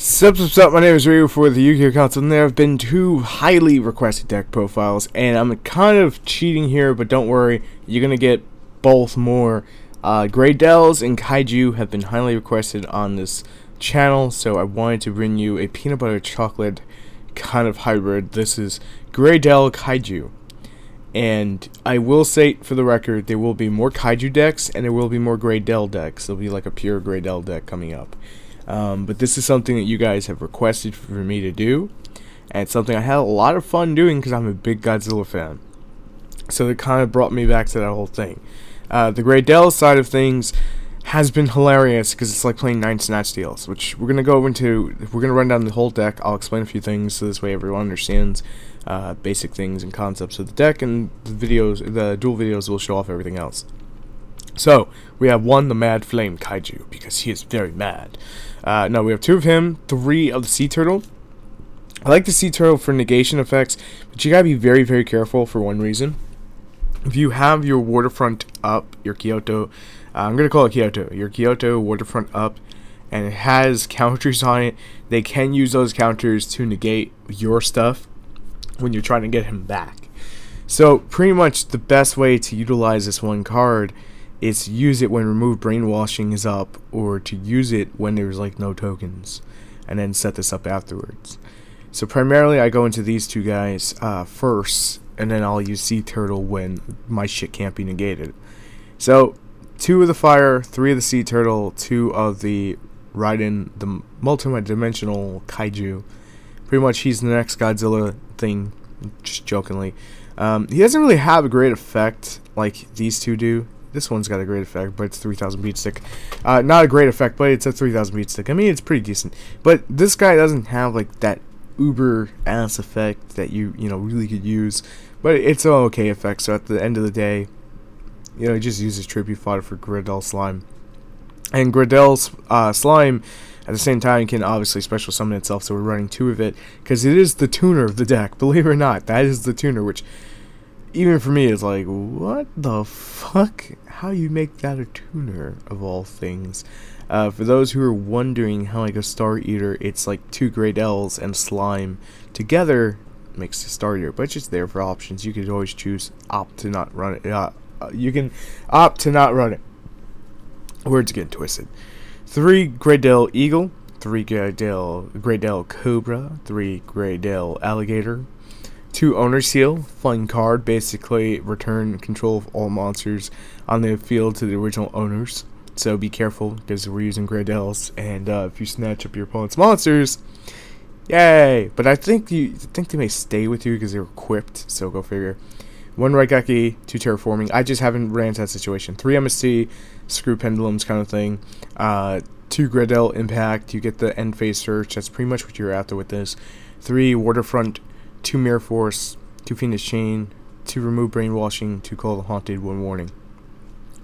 Sup, my name is Yugioh for the Yu-Gi-Oh! Council, and there have been two highly requested deck profiles, and I'm kind of cheating here, but don't worry, you're going to get both more. Graydles and Kaiju have been highly requested on this channel, so I wanted to bring you a peanut butter chocolate kind of hybrid. This is Graydle Kaiju, and I will say, for the record, there will be more Kaiju decks, and there will be more Graydle decks. There'll be like a pure Graydle deck coming up. But this is something that you guys have requested for me to do, and it's something I had a lot of fun doing because I'm a big Godzilla fan. So it kind of brought me back to that whole thing. The Graydle side of things has been hilarious because it's like playing 9 Snatch Deals, which we're going to go into. We're going to run down the whole deck. I'll explain a few things so this way everyone understands basic things and concepts of the deck, and the dual videos will show off everything else. So, we have one, the Mad Flame Kaiju, because he is very mad. No, we have 2 of him, 3 of the Sea Turtle. I like the Sea Turtle for negation effects, but you gotta be very, very careful for one reason. If you have your waterfront up, your Kyoto, I'm gonna call it Kyoto, your Kyoto waterfront up, and it has counters on it, they can use those counters to negate your stuff when you're trying to get him back. So, pretty much the best way to utilize this one card is to use it when remove brainwashing is up, or to use it when there's like no tokens, and then set this up afterwards. So primarily I go into these 2 guys first, and then I'll use Sea Turtle when my shit can't be negated. So 2 of the fire, 3 of the Sea Turtle, 2 of the Raiden, the multi-dimensional Kaiju. Pretty much he's the next Godzilla thing, just jokingly. He doesn't really have a great effect like these 2 do. This one's got a great effect, but it's 3000 beat stick. Not a great effect, but it's a 3000 beat stick. I mean, it's pretty decent. But this guy doesn't have like that uber ass effect that you really could use. But it's an okay effect. So at the end of the day, he just uses tribute fodder for Graydle slime. And Graydle's slime, at the same time, can obviously special summon itself. So we're running 2 of it because it is the tuner of the deck. Believe it or not, that is the tuner, which even for me is like, what the fuck? How you make that a tuner, of all things? For those who are wondering how I go Star Eater, it's like 2 Graydles and slime together makes a Star Eater, but it's just there for options. You could always choose opt to not run it. You can opt to not run it. Words get twisted. 3 Graydle Eagle, 3 Graydle Cobra, 3 Graydle Alligator, 2 Owner Seal, fun card, basically return control of all monsters on the field to the original owners. So be careful because we're using Graydles, and if you snatch up your opponent's monsters, yay! But I think they may stay with you because they're equipped, so go figure. 1 Raigeki, 2 Terraforming. I just haven't ran into that situation. 3 MST, screw pendulums kind of thing. 2 Graydle Impact, you get the end phase search. That's pretty much what you're after with this. 3 Waterfront, 2 Mirror Force, 2 Fiendish Chain, 2 Remove Brainwashing, 2 Call the Haunted, 1 Warning.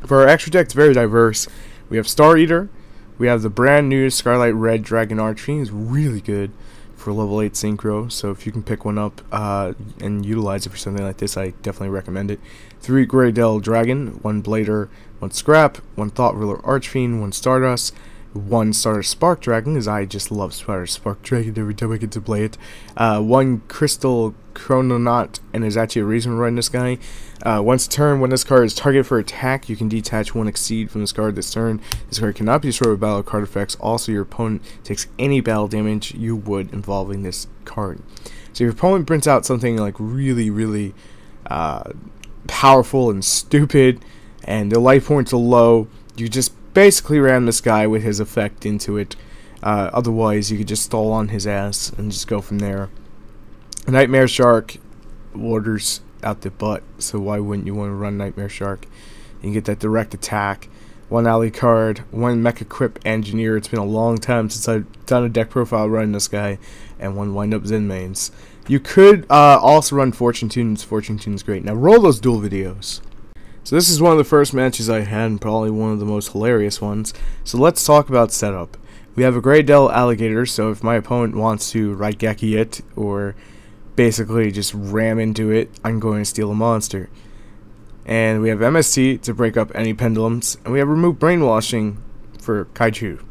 For our extra deck, it's very diverse. We have Star Eater, we have the brand new Scarlet Red Dragon Archfiend. It's really good for level 8 Synchro, so if you can pick one up and utilize it for something like this, I definitely recommend it. 3 Graydle Dragon, 1 Blader, 1 Scrap, 1 Thought Ruler Archfiend, 1 Stardust, 1 Starter Spark Dragon, because I just love Starter Spark Dragon every time I get to play it. 1 Crystal Chrononaut, and there's actually a reason we're running this guy. Once a turn, when this card is targeted for attack, you can detach 1 Exceed from this card this turn. This card cannot be destroyed with battle card effects. Also, your opponent takes any battle damage you would involving this card. So if your opponent prints out something like really, really powerful and stupid, and their life points are low, you just basically ram this guy with his effect into it. Otherwise, you could just stall on his ass and just go from there. Nightmare Shark waters out the butt, so why wouldn't you want to run Nightmare Shark? You can get that direct attack. 1 Alley card, 1 Mecha Crip Engineer. It's been a long time since I've done a deck profile running this guy, and 1 Wind Up Zen Mains. You could also run Fortune Tunes. Fortune Tune's great. Now roll those dual videos. So this is one of the first matches I had, and probably one of the most hilarious ones. So let's talk about setup. We have a Graydle Alligator, so if my opponent wants to Raigeki it, or basically just ram into it, I'm going to steal a monster. And we have MST to break up any pendulums, and we have Remove Brainwashing for Kaiju.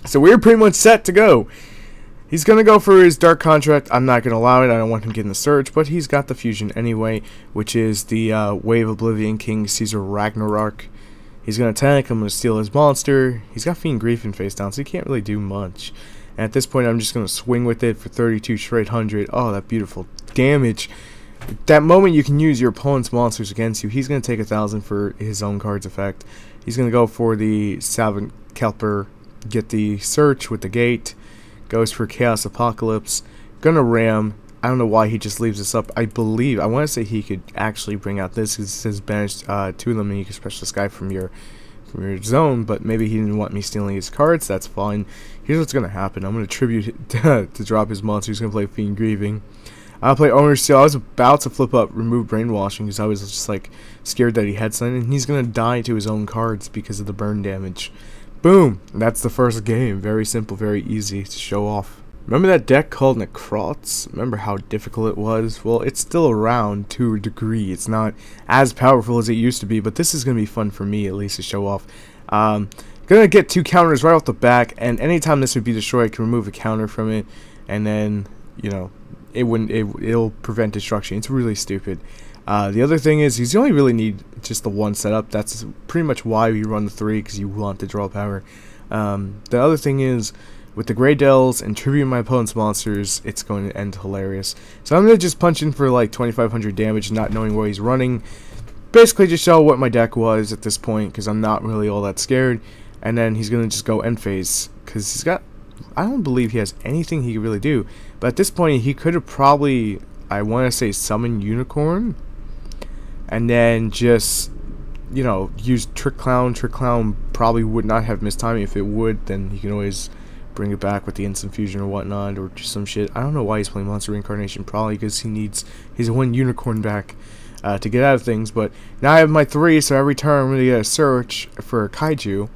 So we're pretty much set to go. He's going to go for his Dark Contract. I'm not going to allow it. I don't want him getting the Surge, but he's got the Fusion anyway, which is the Wave Oblivion King Caesar Ragnarok. He's going to attack. I'm going to steal his monster. He's got Fiend Griffin face down, so he can't really do much. And at this point, I'm just going to swing with it for 32 straight 100. Oh, that beautiful damage. That moment you can use your opponent's monsters against you. He's going to take 1,000 for his own card's effect. He's going to go for the Savant Kelper, get the Search with the Gate. Goes for Chaos Apocalypse. Gonna ram. I don't know why he just leaves this up. I want to say he could actually bring out this. It says banish 2 of them and you can special this guy from your zone, but maybe he didn't want me stealing his cards. That's fine. Here's what's gonna happen. I'm gonna tribute to drop his monster. He's gonna play Fiend Grieving. I'll play Owner's Seal. I was about to flip up Remove Brainwashing because I was just like scared that he had something, and he's gonna die to his own cards because of the burn damage. Boom! That's the first game. Very simple, very easy to show off. Remember that deck called Necrots? Remember how difficult it was? Well, it's still around to a degree. It's not as powerful as it used to be, but this is going to be fun for me, at least, to show off. Gonna get 2 counters right off the back, and anytime this would be destroyed, I can remove a counter from it, and then, you know, it'll prevent destruction. It's really stupid. The other thing is, you only really need just the 1 setup. That's pretty much why we run the 3, because you want the draw power. The other thing is, with the Graydles and tributing my opponent's monsters, it's going to end hilarious. So I'm going to just punch in for like 2,500 damage, not knowing where he's running. Basically just show what my deck was at this point, because I'm not really all that scared. And then he's going to just go end phase, because he's got... I don't believe he has anything he could really do. But at this point, he could have probably, I want to say, summon Unicorn. And then just, you know, use Trick Clown. Trick Clown probably would not have missed timing. If it would, then he can always bring it back with the Instant Fusion or whatnot, or just some shit. I don't know why he's playing Monster Reincarnation. Probably because he needs his 1 Unicorn back to get out of things. But now I have my 3, so every turn I'm going to get a search for a Kaiju,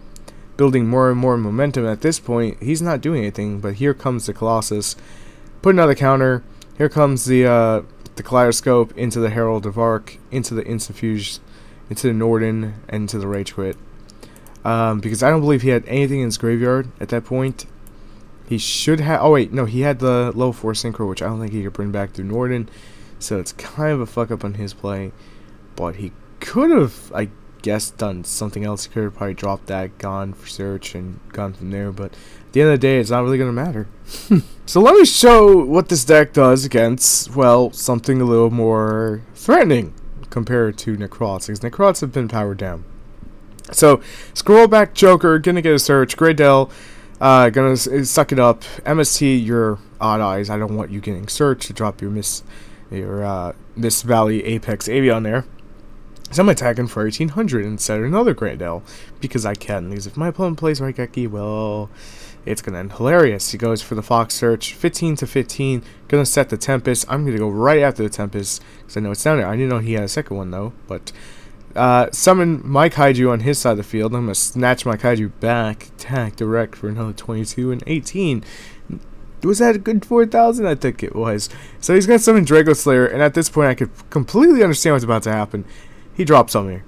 building more and more momentum. At this point, he's not doing anything, but here comes the Colossus. Put another counter. Here comes the Kaleidoscope, into the Herald of Arc, into the Instant Fuse, into the Norden, and into the Rage Quit. Because I don't believe he had anything in his graveyard at that point. He should have... Oh, wait. No, he had the level 4 Synchro, which I don't think he could bring back through Norden. So it's kind of a fuck up on his play. But he could have, I guess, done something else. He could have probably dropped that, gone for search, and gone from there. But at the end of the day, it's not really going to matter. So let me show what this deck does against, well, something a little more threatening compared to Necrots, because Necrots have been powered down. So, scroll back Joker, gonna get a search. Graydle, gonna suck it up. MST, your odd eyes. I don't want you getting searched to drop your Miss Valley Apex Avion there. So I'm attacking for 1800 instead of another Graydle, because I can. Because if my opponent plays Raigeki, well, it's gonna end hilarious. He goes for the Fox Search, 15 to 15. Gonna set the Tempest. I'm gonna go right after the Tempest because I know it's down there. I didn't know he had a second one though, but summon my Kaiju on his side of the field. I'm gonna snatch my Kaiju back, attack direct for another 22 and 18. Was that a good 4,000? I think it was. So he's gonna summon Drago Slayer, and at this point I could completely understand what's about to happen. He drops something.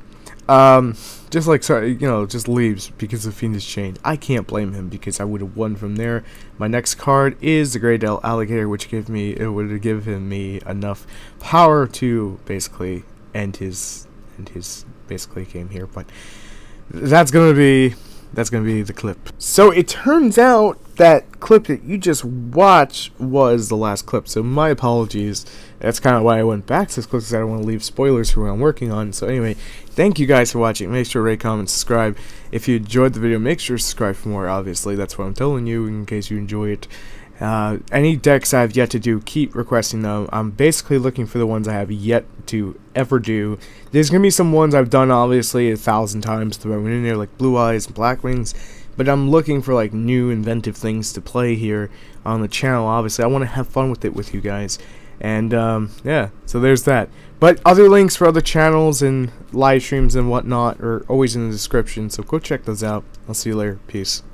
Just like, sorry, you know, just leaves because of Fiendish Chain. I can't blame him because I would have won from there. My next card is the Graydle Alligator, which would have given me enough power to basically end his basically game here. But that's gonna be the clip. So it turns out that clip that you just watched was the last clip. So my apologies. That's kind of why I went back to this clip, because I don't want to leave spoilers for what I'm working on. So anyway, thank you guys for watching. Make sure to rate, comment, subscribe. If you enjoyed the video, make sure to subscribe for more. Obviously, that's what I'm telling you in case you enjoy it. Any decks I have yet to do, keep requesting them. I'm basically looking for the ones I have yet to ever do. There's going to be some ones I've done, obviously, 1,000 times thrown in there, like Blue Eyes and Black Wings. But I'm looking for, like, new, inventive things to play here on the channel. Obviously, I want to have fun with it with you guys. And, yeah, so there's that. But other links for other channels and live streams and whatnot are always in the description. So go check those out. I'll see you later. Peace.